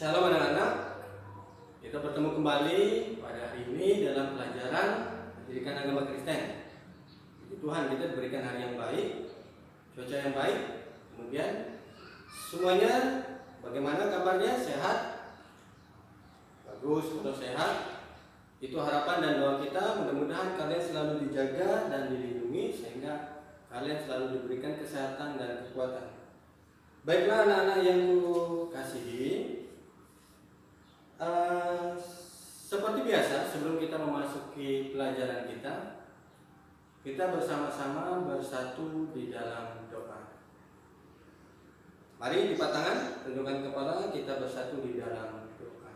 Shalom anak-anak, kita bertemu kembali pada hari ini dalam pelajaran pendidikan agama Kristen. Puji Tuhan, kita diberikan hari yang baik, cuaca yang baik. Kemudian semuanya bagaimana kabarnya? Sehat? Bagus atau sehat? Itu harapan dan doa kita. Mudah-mudahan kalian selalu dijaga dan dilindungi sehingga kalian selalu diberikan kesehatan dan kekuatan. Baiklah anak-anak yang kukasihi, seperti biasa sebelum kita memasuki pelajaran kita bersama-sama bersatu di dalam doa. Mari lipat tangan, tundukkan kepala, kita bersatu di dalam doa.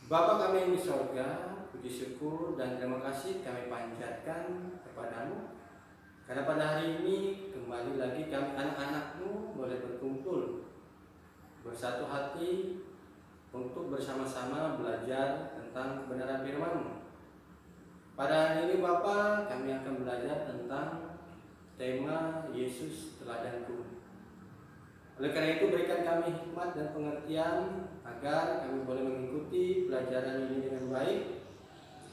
Bapa kami yang di sorga, puji syukur dan terima kasih kami panjatkan kepadamu, karena pada hari ini kembali lagi kami anak-anakmu boleh berkumpul bersatu hati untuk bersama-sama belajar tentang kebenaran firman-Mu. Pada hari ini Bapa, kami akan belajar tentang tema Yesus teladanku. Oleh karena itu berikan kami hikmat dan pengertian agar kami boleh mengikuti pelajaran ini dengan baik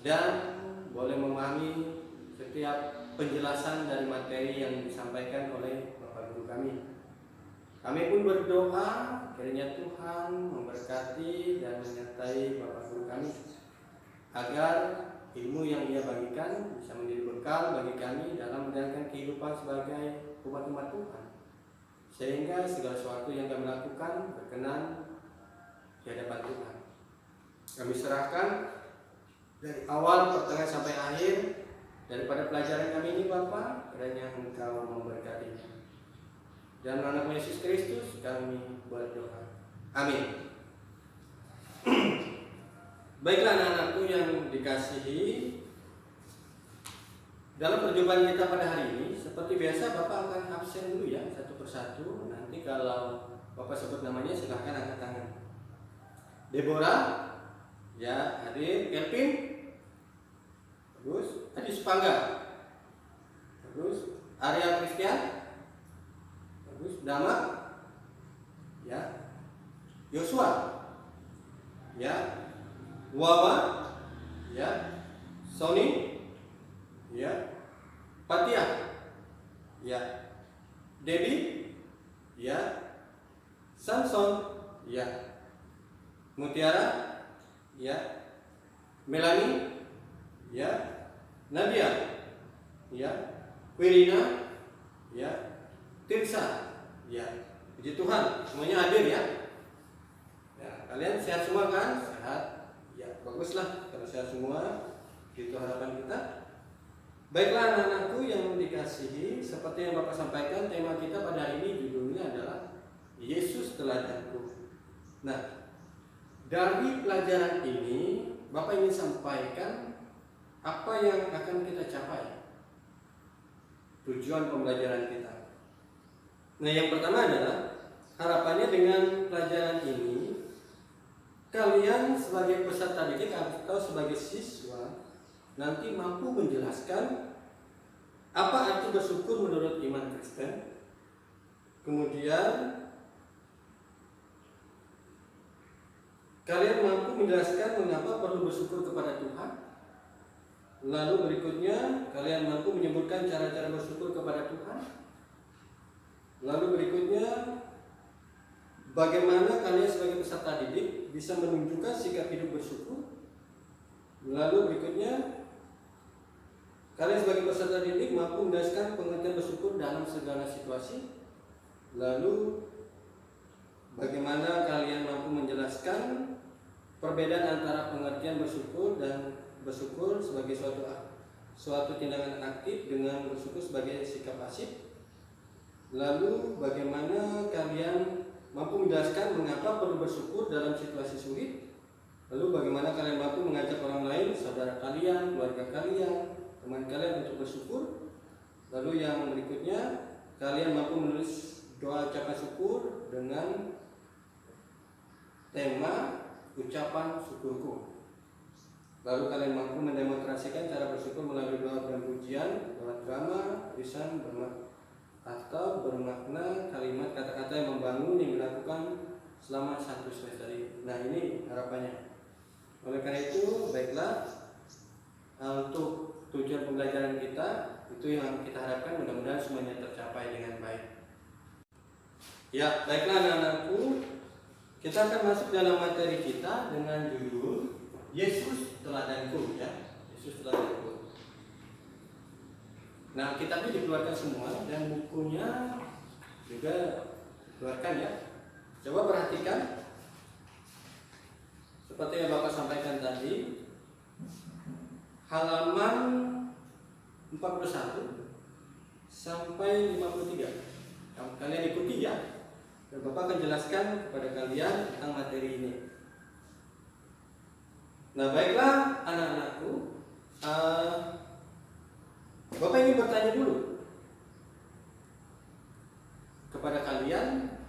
dan boleh memahami setiap penjelasan dari materi yang disampaikan oleh Bapak Guru kami. Kami pun berdoa kiranya Tuhan memberkati dan menyertai Bapak Guru kami agar ilmu yang Ia bagikan bisa menjadi bekal bagi kami dalam menjalankan kehidupan sebagai umat-umat Tuhan, sehingga segala sesuatu yang kami lakukan berkenan di hadapan Tuhan. Kami serahkan dari awal pertengahan sampai akhir daripada pelajaran kami ini Bapa, kiranya Engkau memberkatinya. Dan dalam nama Yesus Kristus kami berdoa. Amin. Baiklah anak-anakku yang dikasihi, dalam perjumpaan kita pada hari ini seperti biasa Bapak akan absen dulu ya, satu persatu. Nanti kalau Bapak sebut namanya silahkan angkat tangan. Deborah, ya hadir. Kelvin, bagus. Adi Supangga, bagus. Arya Christian, bagus. Dama, ya. Yosua, ya. Wawa, ya. Sony, ya. Patia, ya. Debbie, ya. Samson, ya. Mutiara, ya. Melanie, ya. Nadia, ya. Wirina, ya. Tirsa, ya. Puji Tuhan, semuanya hadir ya. Ya, kalian sehat semua kan? Sehat. Ya, baguslah kalau sehat semua. Itu harapan kita. Baiklah anak-anakku yang dikasihi, seperti yang Bapak sampaikan, tema kita pada hari ini judulnya adalah Yesus teladanku. Nah, dari pelajaran ini Bapak ingin sampaikan apa yang akan kita capai, tujuan pembelajaran kita. Nah, yang pertama adalah harapannya dengan pelajaran ini kalian sebagai peserta didik atau sebagai siswa nanti mampu menjelaskan apa arti bersyukur menurut iman Kristen. Kemudian kalian mampu menjelaskan mengapa perlu bersyukur kepada Tuhan. Lalu berikutnya kalian mampu menyebutkan cara-cara bersyukur kepada Tuhan. Lalu berikutnya bagaimana kalian sebagai peserta didik bisa menunjukkan sikap hidup bersyukur. Lalu berikutnya kalian sebagai peserta didik mampu menjelaskan pengertian bersyukur dalam segala situasi. Lalu bagaimana kalian mampu menjelaskan perbedaan antara pengertian bersyukur dan bersyukur sebagai suatu tindakan aktif dengan bersyukur sebagai sikap pasif. Lalu bagaimana kalian mampu menjelaskan mengapa perlu bersyukur dalam situasi sulit. Lalu bagaimana kalian mampu mengajak orang lain, saudara kalian, keluarga kalian, teman kalian untuk bersyukur. Lalu yang berikutnya kalian mampu menulis doa ucapan syukur dengan tema ucapan syukurku. Lalu kalian mampu mendemonstrasikan cara bersyukur melalui doa dan pujian, doa drama, tulisan atau bermakna kalimat kata-kata yang membangun yang dilakukan selama 1 semester ini. Nah, ini harapannya. Oleh karena itu, baiklah, untuk tujuan pembelajaran kita itu yang kita harapkan mudah-mudahan semuanya tercapai dengan baik. Ya, baiklah anak-anakku, kita akan masuk dalam materi kita dengan judul Yesus Teladanku, ya. Yesus Teladanku. Nah, kitabnya dikeluarkan semua dan bukunya juga dikeluarkan, ya. Coba perhatikan seperti yang Bapak sampaikan tadi, halaman 41 sampai 53. Kalian ikuti, ya. Dan Bapak akan jelaskan kepada kalian tentang materi ini. Nah, baiklah anak-anakku, Bapak ingin bertanya dulu kepada kalian,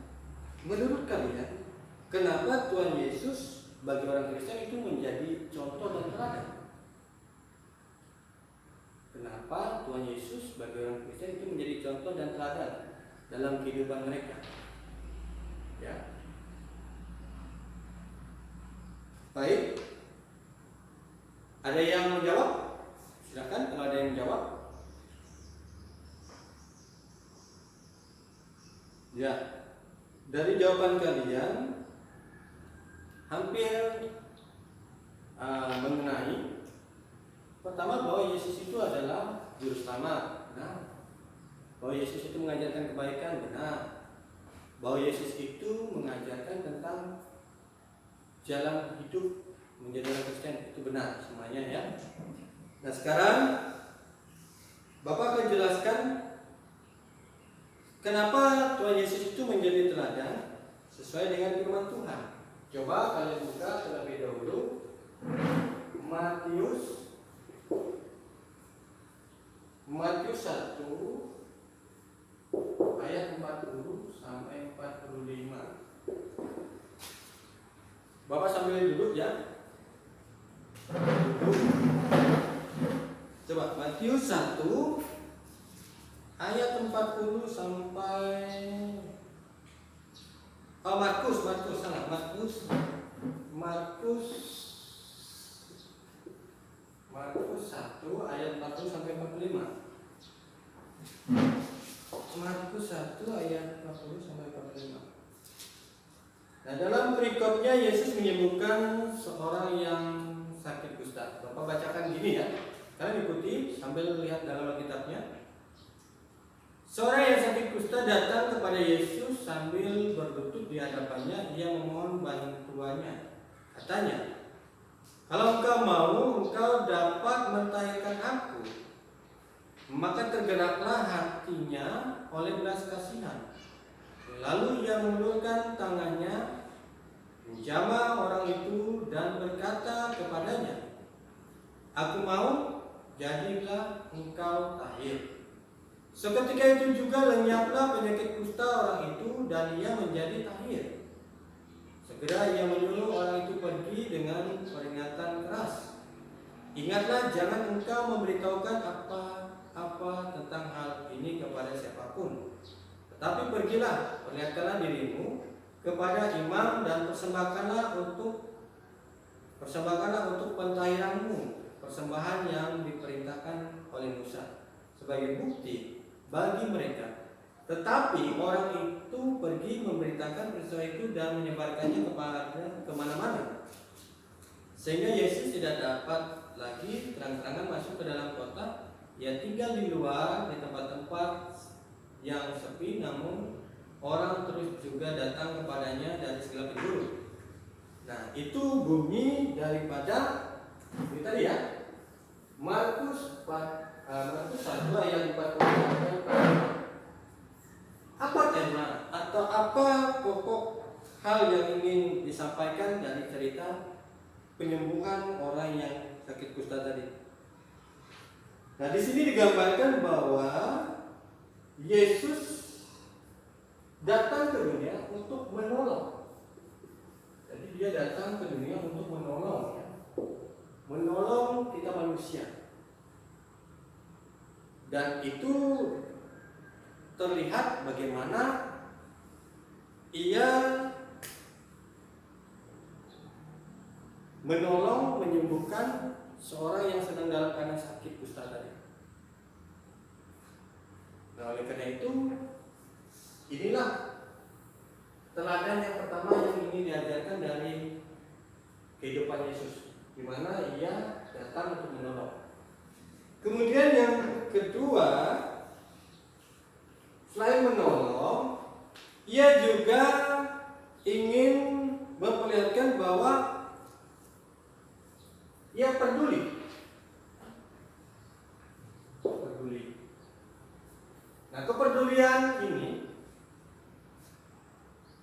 menurut kalian, kenapa Tuhan Yesus bagi orang Kristen itu menjadi contoh dan teladan? Kenapa Tuhan Yesus bagi orang Kristen itu menjadi contoh dan teladan dalam kehidupan mereka? Ya. Baik. Ada yang menjawab? Silakan kalau ada yang menjawab. Ya. Dari jawaban kalian hampir mengenai pertama bahwa Yesus itu adalah juru selamat. Nah, bahwa Yesus itu mengajarkan kebaikan, benar. Bahwa Yesus itu mengajarkan tentang jalan hidup menjadi orang Kristen, itu benar semuanya, ya. Nah, sekarang Bapak akan jelaskan kenapa Tuhan Yesus itu menjadi teladan sesuai dengan firman Tuhan. Coba kalian buka terlebih dahulu Matius 1 ayat 40 sampai 45. Bapak sambil duduk, ya. Duduk. Coba Matius 1 ayat 40 sampai Markus 1 ayat 40 sampai 45. Markus 1 ayat 40 sampai 45. Nah, dalam perikopnya Yesus menyembuhkan seorang yang sakit kusta. Bapak bacakan gini, ya. Kalian ikuti sambil lihat dalam Alkitabnya. Seorang yang sakit kusta datang kepada Yesus sambil berlutut di hadapannya. Dia memohon bantuannya. Katanya, "Kalau engkau mau, engkau dapat mentahirkan aku." Maka tergeraklah hatinya oleh belas kasihan. Lalu ia mengulurkan tangannya, menjamah orang itu dan berkata kepadanya, "Aku mau, jadilah engkau tahir." Seketika itu juga lenyaplah penyakit kusta orang itu dan ia menjadi tahir. Segera ia menyuruh orang itu pergi dengan peringatan keras. "Ingatlah, jangan engkau memberitahukan apa tentang hal ini kepada siapapun. Tetapi pergilah, perlihatkanlah dirimu kepada imam dan persembahkanlah untuk pentahiranmu, persembahan yang diperintahkan oleh Musa, sebagai bukti bagi mereka." Tetapi orang itu pergi memberitakan peristiwa itu dan menyebarkannya kemana-mana, sehingga Yesus tidak dapat lagi terang-terangan masuk ke dalam kota. Ia tinggal di luar di tempat-tempat yang sepi, namun orang terus juga datang kepadanya dari segala penjuru. Nah, itu bunyi daripada ini tadi, ya. Markus 1 ayat 40. Apa tema atau apa pokok hal yang ingin disampaikan dari cerita penyembuhan orang yang sakit kusta tadi? Nah, di sini digambarkan bahwa Yesus datang ke dunia untuk menolong. Jadi dia datang ke dunia untuk menolong, ya. Menolong kita manusia. Dan itu terlihat bagaimana ia menolong, menyembuhkan seorang yang sedang dalam keadaan sakit kusta tadi. Nah, oleh karena itu, inilah teladan yang pertama yang ingin diajarkan dari kehidupan Yesus, di mana ia datang untuk menolong. Kemudian yang kedua, selain menolong, ia juga ingin memperlihatkan bahwa ia peduli. Nah, kepedulian ini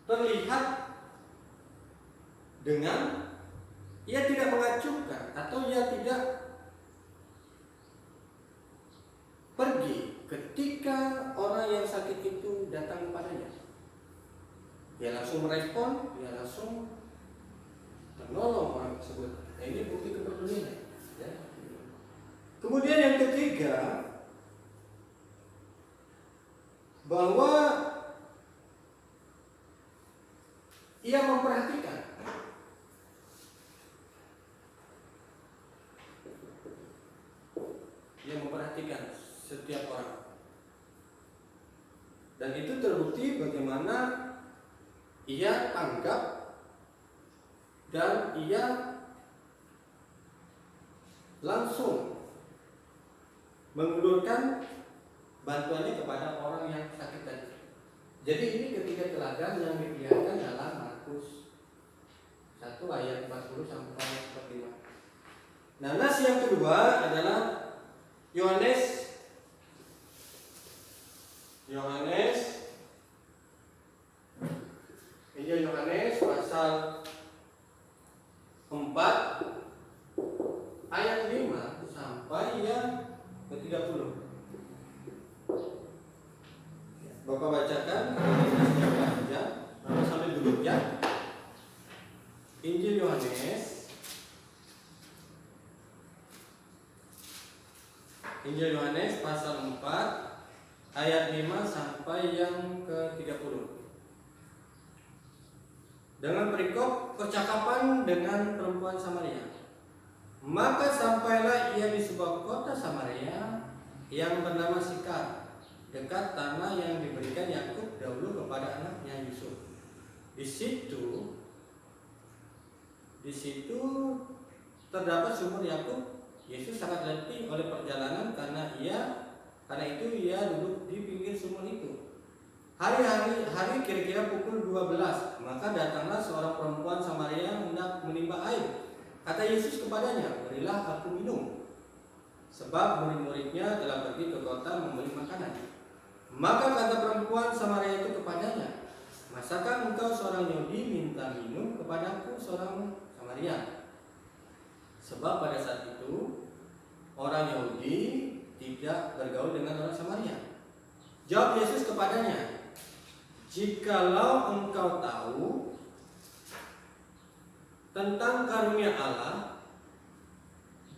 terlihat dengan ia tidak mengacuhkan atau ia tidak pergi ketika orang yang sakit itu datang kepadanya. Dia langsung merespon, dia langsung menolong orang tersebut. Nah, ini bukti kepeduliannya. Ya. Kemudian yang ketiga, bahwa ia memperhatikan. Ia memperhatikan setiap orang. Dan itu terbukti bagaimana ia tanggap dan ia langsung mengulurkan bantuannya kepada orang yang sakit tadi. Jadi ini ketiga teladan yang dilihatkan dalam Markus 1 ayat 40 sampai 45. Nah, nas yang kedua adalah Yohanes Injil Yohanes pasal 4 ayat 5 sampai yang ke-30. Bapak bacakan ya, sambil duduk ya. Injil Yohanes pasal 4 ayat 5 sampai yang ke-30. Dengan perikop percakapan dengan perempuan Samaria. Maka sampailah ia di sebuah kota Samaria yang bernama Sikar, dekat tanah yang diberikan Yakub dahulu kepada anaknya Yusuf. Di situ terdapat sumur Yakub. Yesus sangat letih oleh perjalanan karena itu ia duduk di pinggir sumur itu. Hari kira-kira pukul 12, maka datanglah seorang perempuan Samaria hendak menimba air. Kata Yesus kepadanya, "Berilah aku minum." Sebab murid-muridnya telah pergi ke kota membeli makanan. Maka kata perempuan Samaria itu kepadanya, "Masakah engkau seorang Yahudi minta minum kepadaku seorang Samaria?" Sebab pada saat itu orang Yahudi tidak bergaul dengan orang Samaria. Jawab Yesus kepadanya, "Jikalau engkau tahu tentang karunia Allah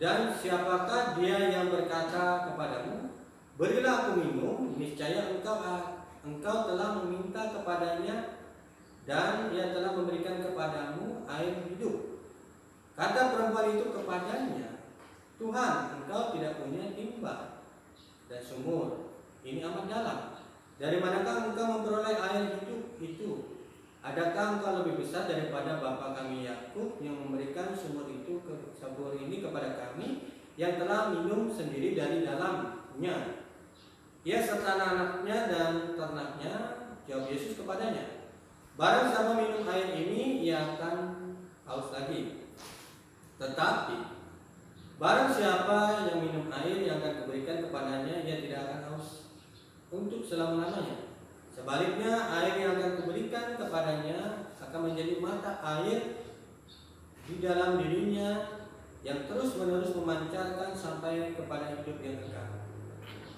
dan siapakah dia yang berkata kepadamu, 'Berilah aku minum,' niscaya engkau telah meminta kepadanya dan ia telah memberikan kepadamu air hidup." Kata perempuan itu kepadanya, "Tuhan, engkau tidak punya timba dan sumur. Ini amat dalam. Dari manakah engkau memperoleh air hidup itu? Adakah engkau lebih besar daripada bapa kami Yakub yang memberikan sumur ini kepada kami, yang telah minum sendiri dari dalamnya, ia serta anak-anaknya dan ternaknya?" Jawab Yesus kepadanya, "Barang siapa minum air ini, ia akan haus lagi. Tetapi barang siapa yang minum air yang akan kuberikan kepadanya, ia tidak akan haus untuk selama-lamanya. Sebaliknya, air yang akan kuberikan kepadanya akan menjadi mata air di dalam dirinya yang terus-menerus memancarkan sampai kepada hidup yang kekal."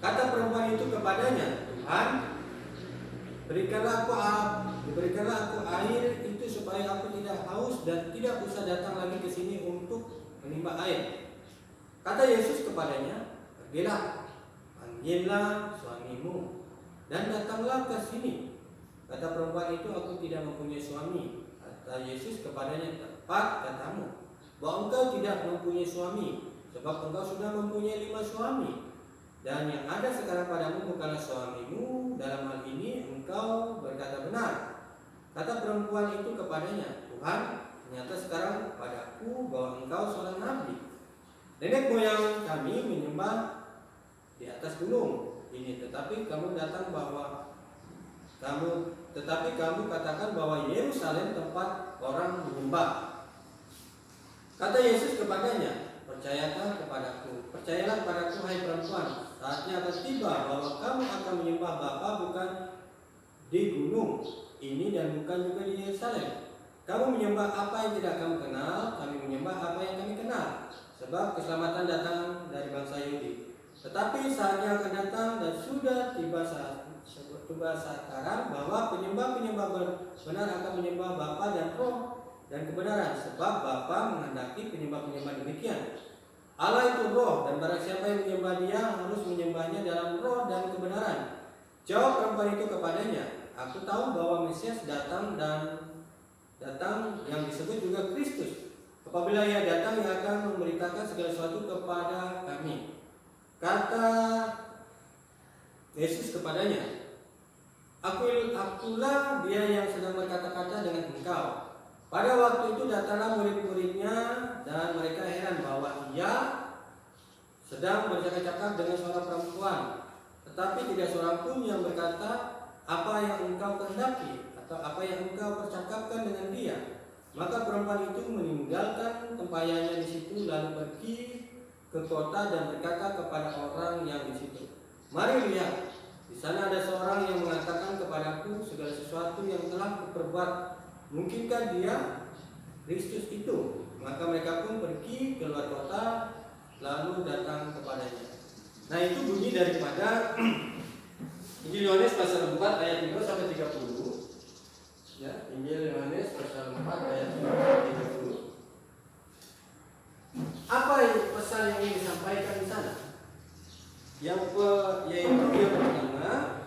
Kata perempuan itu kepadanya, "Tuhan, berikanlah aku air itu supaya aku tidak haus dan tidak usah datang lagi ke sini untuk menimba air." Kata Yesus kepadanya, "Pergilah, panggillah suamimu dan datanglah ke sini." Kata perempuan itu, "Aku tidak mempunyai suami." Kata Yesus kepadanya, "Tepat katamu, bahwa engkau tidak mempunyai suami, sebab engkau sudah mempunyai 5 suami, dan yang ada sekarang padamu bukanlah suamimu. Dalam hal ini engkau berkata benar. Kata perempuan itu kepadanya, Tuhan, ternyata sekarang padaku bahwa engkau seorang nabi. Nenek moyang kami menyembah di atas gunung ini, tetapi kamu katakan bahwa Yerusalem tempat orang menyembah. Kata Yesus kepadanya, percayalah kepadaku, hai perempuan, saatnya akan tiba bahwa kamu akan menyembah Bapa bukan di gunung ini dan bukan juga di Yerusalem. Kamu menyembah apa yang tidak kamu kenal, kami menyembah apa yang kami kenal, sebab keselamatan datang dari bangsa Yahudi. Tetapi saatnya akan datang dan sudah tiba sekarang bahwa penyembah-penyembah benar akan menyembah Bapa dan Roh dan kebenaran, sebab Bapa menghendaki penyembah-penyembah demikian. Allah itu roh, dan barang siapa yang menyembah Dia harus menyembahnya dalam roh dan kebenaran. Jawab perempuan itu kepadanya, aku tahu bahwa Mesias datang yang disebut juga Kristus. Apabila Ia datang, Ia akan memberitakan segala sesuatu kepada kami. Kata Yesus kepadanya, akulah Dia yang sedang berkata-kata dengan engkau. Pada waktu itu datanglah murid-muridnya dan mereka heran bahwa Ia sedang bercakap-cakap dengan seorang perempuan, tetapi tidak seorang pun yang berkata, apa yang engkau kehendaki atau apa yang engkau percakapkan dengan dia. Maka perempuan itu meninggalkan tempayannya di situ lalu pergi ke kota dan berkata kepada orang yang di situ, mari lihat, di sana ada seorang yang mengatakan kepadaku segala sesuatu yang telah kuperbuat. Mungkinkah dia Kristus itu? Maka mereka pun pergi keluar kota lalu datang kepadanya. Nah, itu bunyi daripada Injil Yohanes pasal 4 ayat 5 sampai 30. Ya, Injil Yohanes pasal 4 ayat 5 sampai 30. Apa pesan yang ingin disampaikan di sana? Yaitu yang pertama,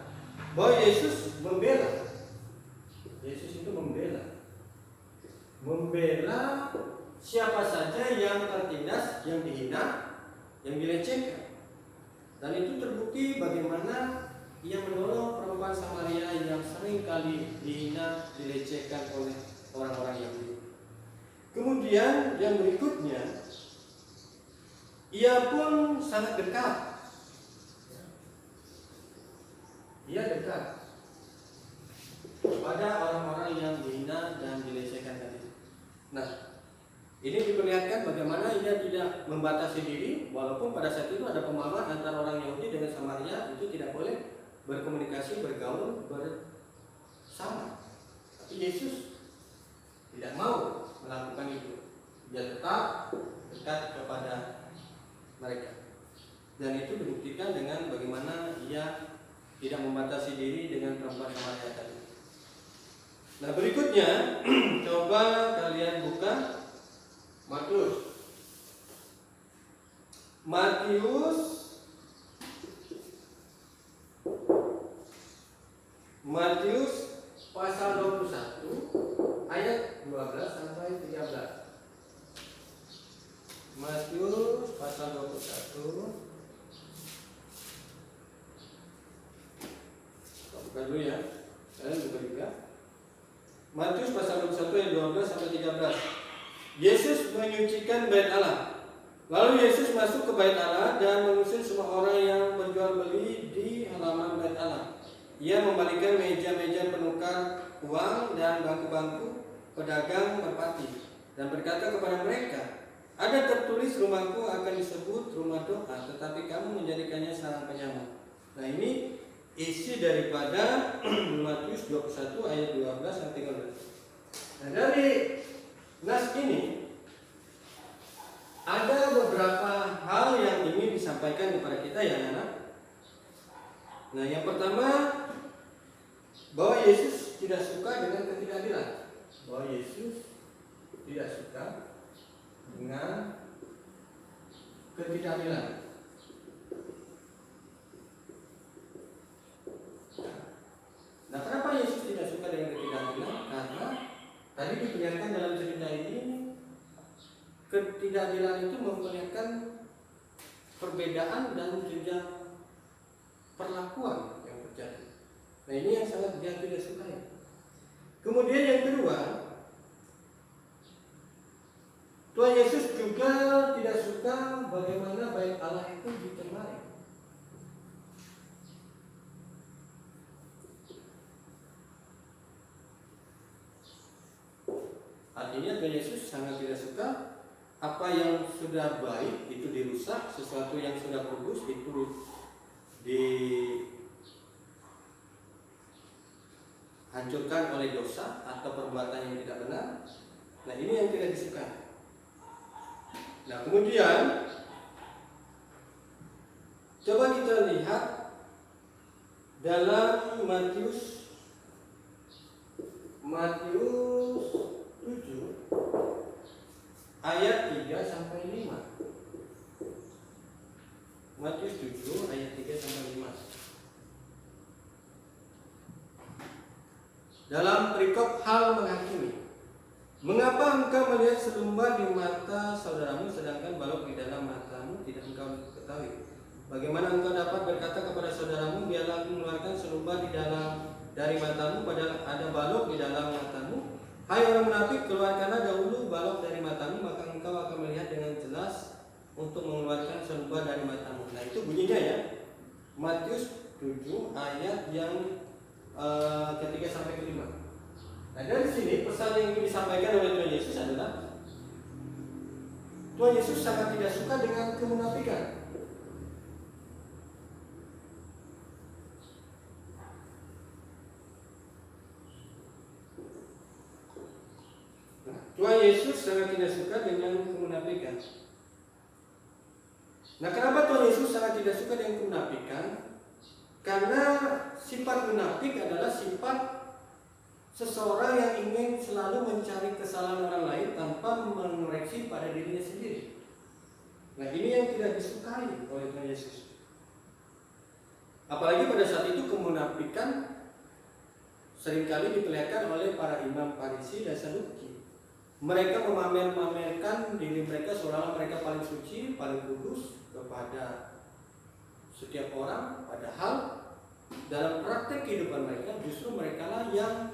bahwa Yesus membela. Yesus itu membela siapa saja yang tertindas, yang dihina, yang dilecehkan. Dan itu terbukti bagaimana Ia menolong perempuan Samaria yang sering kali dihina, dilecehkan oleh orang-orang Yahudi. Kemudian yang berikutnya, Ia pun sangat dekat. Ia dekat kepada orang-orang yang dihina dan dilecehkan tadi. Nah, ini diperlihatkan bagaimana Ia tidak membatasi diri, walaupun pada saat itu ada pemahaman antara orang Yahudi dengan Samaria itu tidak boleh berkomunikasi, bergaul bersama. Tapi Yesus tidak mau melakukan itu. Dia tetap dekat kepada mereka. Dan itu dibuktikan dengan bagaimana Ia tidak membatasi diri dengan perempuan Samaria tadi. Nah, berikutnya coba kalian buka Matius pasal 21 ayat 12 sampai 13. Matius pasal 21. Buka dulu ya. Kalian buka juga. Matius pasal 21 ayat 12 sampai 13. Yesus menyucikan bait Allah. Lalu Yesus masuk ke bait Allah dan mengusir semua orang yang berjual beli di halaman bait Allah. Ia membalikkan meja-meja penukar uang dan bangku-bangku pedagang merpati dan berkata kepada mereka, ada tertulis rumahku akan disebut rumah doa, tetapi kamu menjadikannya sarang penyamar. Nah, ini isi daripada Matius 21 ayat 12 sampai 13. Nah, dari nas ini ada beberapa hal yang ingin disampaikan kepada kita ya anak. Nah, yang pertama, bahwa Yesus tidak suka dengan ketidakadilan. Bahwa Yesus tidak suka dengan ketidakadilan. Nah, kenapa Yesus tidak suka dengan ketidakadilan? Karena tadi diperlihatkan dalam cerita ini, ketidakadilan itu memperlihatkan perbedaan dan jenjang perlakuan yang terjadi. Nah, ini yang sangat dia tidak sukai. Kemudian yang kedua, Tuhan Yesus juga tidak suka bagaimana bait Allah itu dicemari. Artinya Tuhan Yesus sangat tidak suka apa yang sudah baik itu dirusak, sesuatu yang sudah bagus itu dihancurkan oleh dosa atau perbuatan yang tidak benar. Nah, ini yang tidak disukai. Nah, kemudian coba kita lihat dalam Matius 7 ayat 3 sampai 5. Matius 7 ayat 3 sampai 5. Dalam perikop hal menghakimi. Mengapa engkau melihat selumba di mata saudaramu sedangkan balok di dalam matamu tidak engkau ketahui? Bagaimana engkau dapat berkata kepada saudaramu, biarlah aku mengeluarkan selumba dari matamu padahal ada balok di dalam matamu? Hai orang munafik, keluarkanlah dahulu balok dari matamu, maka engkau akan melihat dengan jelas untuk mengeluarkan selumba dari matamu. Nah, itu bunyinya ya. Matius 7 ayat yang ketiga sampai kelima. Nah, dari sini pesan yang ingin disampaikan oleh Tuhan Yesus adalah Tuhan Yesus sangat tidak suka dengan kemunafikan. Nah, Tuhan Yesus sangat tidak suka dengan kemunafikan. Nah, kenapa Tuhan Yesus sangat tidak suka dengan kemunafikan? Karena sifat munafik adalah sifat seseorang yang ingin selalu mencari kesalahan orang lain tanpa mengoreksi pada dirinya sendiri. Nah, ini yang tidak disukai oleh Tuhan Yesus. Apalagi pada saat itu kemunafikan seringkali diperlihatkan oleh para imam Farisi dan Saduki. Mereka memamerkan diri mereka seolah-olah mereka paling suci, paling kudus kepada setiap orang, padahal dalam praktek kehidupan mereka justru mereka lah yang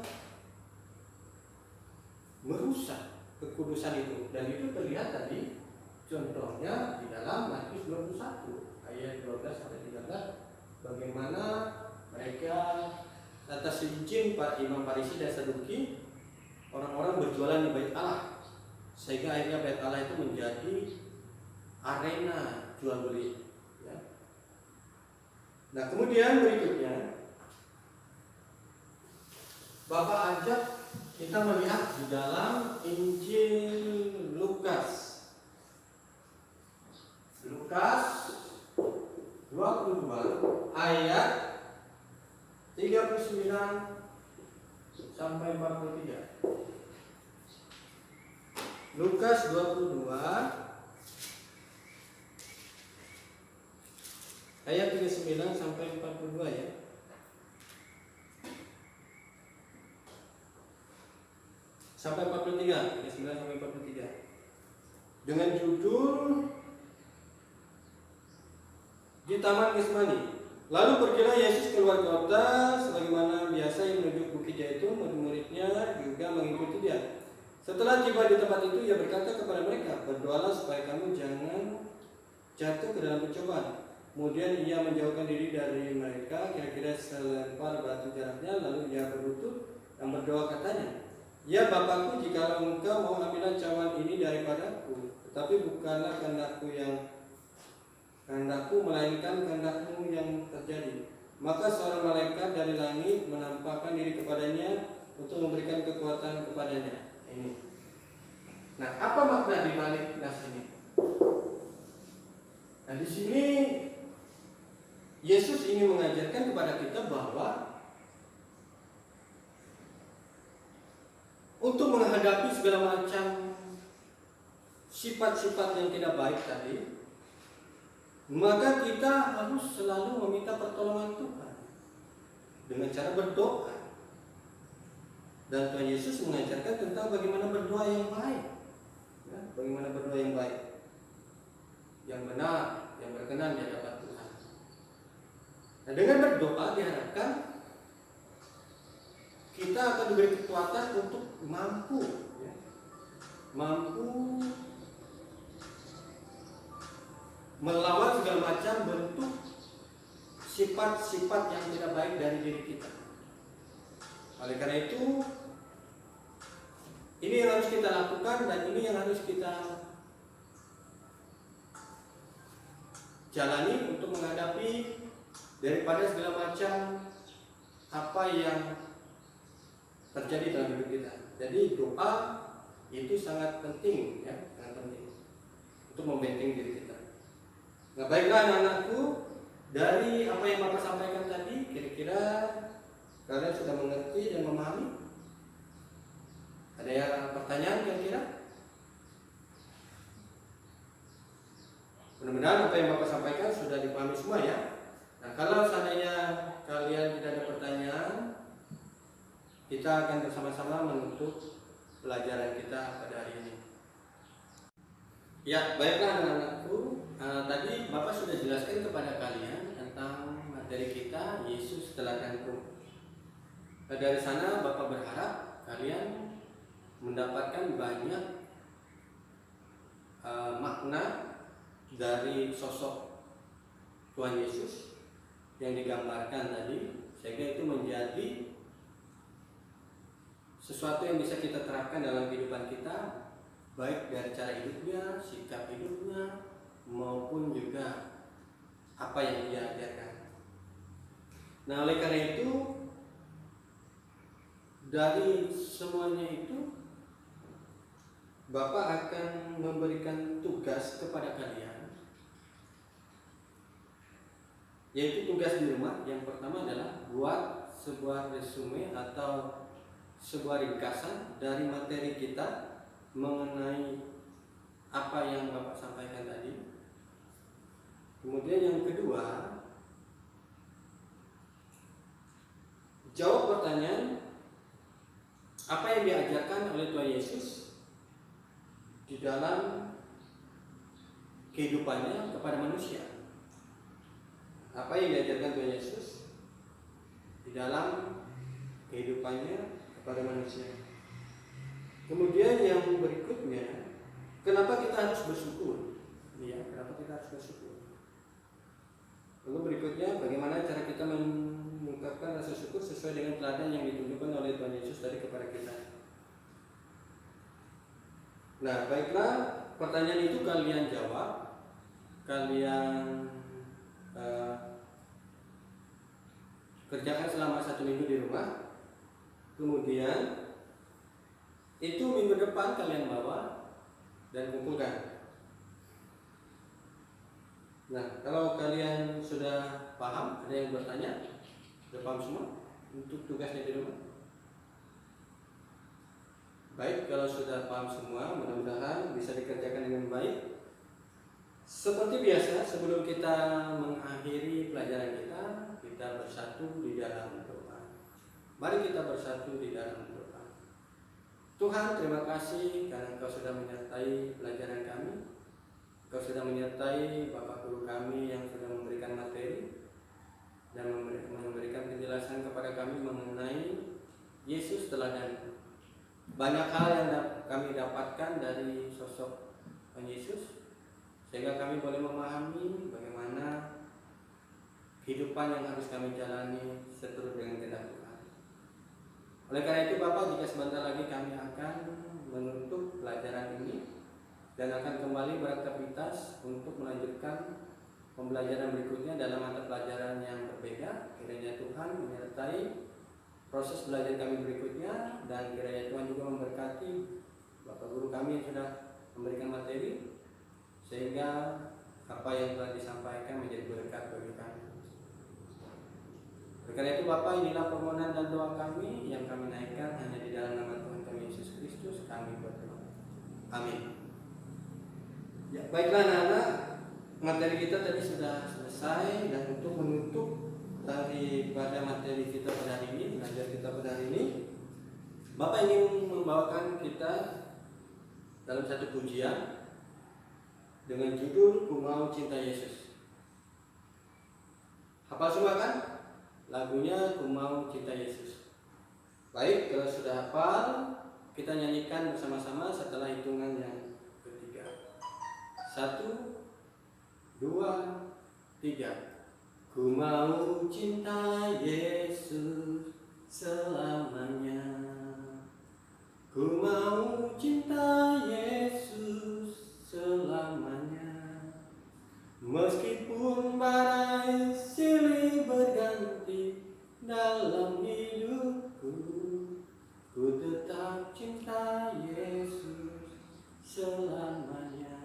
merusak kekudusan itu. Dan itu terlihat tadi contohnya di dalam Matius 21 ayat 12 sampai 13, bagaimana mereka atas izin para imam Farisi dan Saduki, orang-orang berjualan di bait Allah, sehingga akhirnya bait Allah itu menjadi arena jual beli ya. Nah, kemudian berikutnya Bapak ajak kita melihat di dalam Injil Lukas 22 ayat 39 sampai 43. Lukas 22 ayat 39 sampai 42 ya. Sampai 43, 39 sampai 43. Dengan judul di Taman Getsemani. Lalu pergilah Yesus keluar kota sebagaimana biasa yang menuju bukit Zaitun, murid-muridnya juga mengikuti dia. Setelah tiba di tempat itu, ia berkata kepada mereka, berdoalah supaya kamu jangan jatuh ke dalam pencobaan. Kemudian ia menjauhkan diri dari mereka, kira-kira selempar batu jaraknya, lalu ia berlutut dan berdoa katanya, ya Bapakku, jikalau engkau mau ambillah cawan ini daripadaku, tetapi bukanlah kehendakku melainkan kehendakmu yang terjadi. Maka seorang malaikat dari langit menampakkan diri kepadanya untuk memberikan kekuatan kepadanya. Ini. Nah, apa makna di balik nas ini? Nah, di sini Yesus ingin mengajarkan kepada kita bahwa untuk menghadapi segala macam sifat-sifat yang tidak baik tadi, maka kita harus selalu meminta pertolongan Tuhan dengan cara berdoa. Dan Tuhan Yesus mengajarkan tentang bagaimana berdoa yang baik. Ya, bagaimana berdoa yang baik, yang benar, yang berkenan di hadapan Tuhan. Nah, dengan berdoa diharapkan kita akan diberi kekuatan untuk mampu melawan segala macam bentuk sifat-sifat yang tidak baik dari diri kita. Oleh karena itu, ini yang harus kita lakukan dan ini yang harus kita jalani untuk menghadapi daripada segala macam apa yang terjadi dalam hidup kita. Jadi doa itu sangat penting, ya, sangat penting untuk membentengi diri kita. Nah, baiklah anak-anakku, dari apa yang Bapak sampaikan tadi, kira-kira kalian sudah mengerti dan memahami? Ada yang pertanyaan kira-kira? Mudah-mudahan apa yang Bapak sampaikan sudah dipahami semua, ya. Nah, kalau seandainya kalian tidak ada pertanyaan, kita akan bersama-sama menutup pelajaran kita pada hari ini. Ya, baiklah anak-anakku. Tadi Bapak sudah jelaskan kepada kalian tentang materi kita, Yesus Teladanku. Dari sana Bapak berharap kalian mendapatkan banyak makna dari sosok Tuhan Yesus yang digambarkan tadi, sehingga itu menjadi sesuatu yang bisa kita terapkan dalam kehidupan kita, baik dari cara hidupnya, sikap hidupnya, maupun juga apa yang dia ajarkan. Nah, oleh karena itu, dari semuanya itu Bapak akan memberikan tugas kepada kalian, yaitu tugas di rumah. Yang pertama adalah buat sebuah resume atau sebuah ringkasan dari materi kita mengenai apa yang Bapak sampaikan tadi. Kemudian yang kedua, jawab pertanyaan apa yang diajarkan oleh Tuhan Yesus di dalam kehidupannya kepada manusia. Apa yang diajarkan Tuhan Yesus di dalam kehidupannya kepada manusia. Kemudian yang berikutnya, kenapa kita harus bersyukur? Ya, kenapa kita harus bersyukur? Lalu berikutnya, bagaimana cara kita mengungkapkan rasa syukur sesuai dengan teladan yang ditunjukkan oleh Tuhan Yesus tadi kepada kita. Nah, baiklah, pertanyaan itu kalian jawab, kalian kerjakan selama 1 minggu di rumah. Kemudian itu minggu depan kalian bawa dan kumpulkan. Nah, kalau kalian sudah paham, ada yang bertanya, sudah paham semua untuk tugasnya di rumah? Baik, kalau sudah paham semua, mudah-mudahan bisa dikerjakan dengan baik. Seperti biasa, sebelum kita mengakhiri pelajaran kita bersatu di dalam doa. Mari kita bersatu di dalam doa. Tuhan, terima kasih karena Engkau sudah menyertai pelajaran kami. Engkau sudah menyertai Bapak Guru kami yang sudah memberikan materi dan memberikan penjelasan kepada kami mengenai Yesus teladan. Banyak hal yang kami dapatkan dari sosok Tuhan Yesus, sehingga kami boleh memahami bagaimana kehidupan yang harus kami jalani seturut dengan kehendak Tuhan. Oleh karena itu Bapak, jika sebentar lagi kami akan menutup pelajaran ini dan akan kembali beraktivitas untuk melanjutkan pembelajaran berikutnya dalam mata pelajaran yang berbeda. Kiranya Tuhan menyertai proses belajar kami berikutnya, dan kiranya Tuhan juga memberkati Bapak Guru kami yang sudah memberikan materi, sehingga apa yang telah disampaikan menjadi berkat bagi kami. Oleh karena itu Bapak, inilah permohonan dan doa kami yang kami naikkan hanya di dalam nama Tuhan kami Yesus Kristus kami berdoa. Amin. Ya, baiklah anak-anak, materi kita tadi sudah selesai, dan untuk menutup daripada materi kita pada hari ini, belajar kita pada hari ini, Bapak ingin membawakan kita dalam satu pujian dengan judul Ku Mau Cinta Yesus. Hafal semua kan? Lagunya Ku Mau Cinta Yesus. Baik, kalau sudah hafal, kita nyanyikan bersama-sama setelah hitungan yang ketiga. 1, 2, 3. Ku mau cinta Yesus selamanya. Ku mau cinta Yesus selamanya. Meskipun badai silih berganti dalam hidupku, ku tetap cinta Yesus selamanya.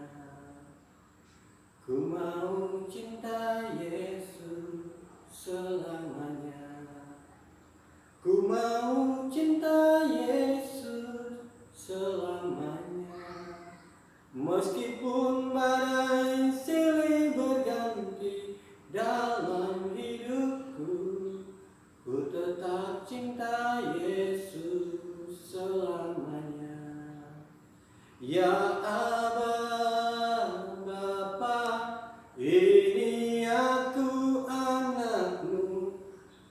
Ku mau cinta Yesus selamanya. Ku mau cinta Yesus selamanya. Meskipun badai silih berganti dalam hidupku, ku tetap cinta Yesus selamanya. Ya Aba, Bapa, ini aku anakmu,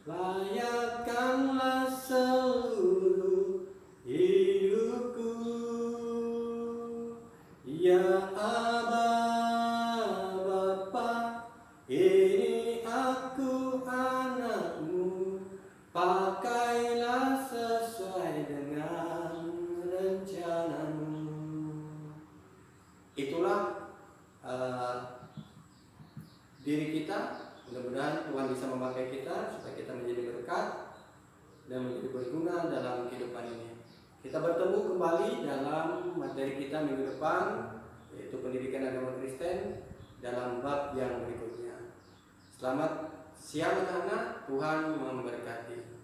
layakkanlah seluruh hidupku. Ya Aba, Bapa, ini aku anakmu, pakailah sesuai dengan rencanamu. Itulah diri kita. Mudah-mudahan Tuhan bisa memakai kita supaya kita menjadi berkat dan menjadi berguna dalam kehidupan ini. Kita bertemu kembali dalam materi kita minggu depan, yaitu pendidikan agama Kristen dalam bab yang berikutnya. Selamat siang anak-anak, Tuhan memberkati.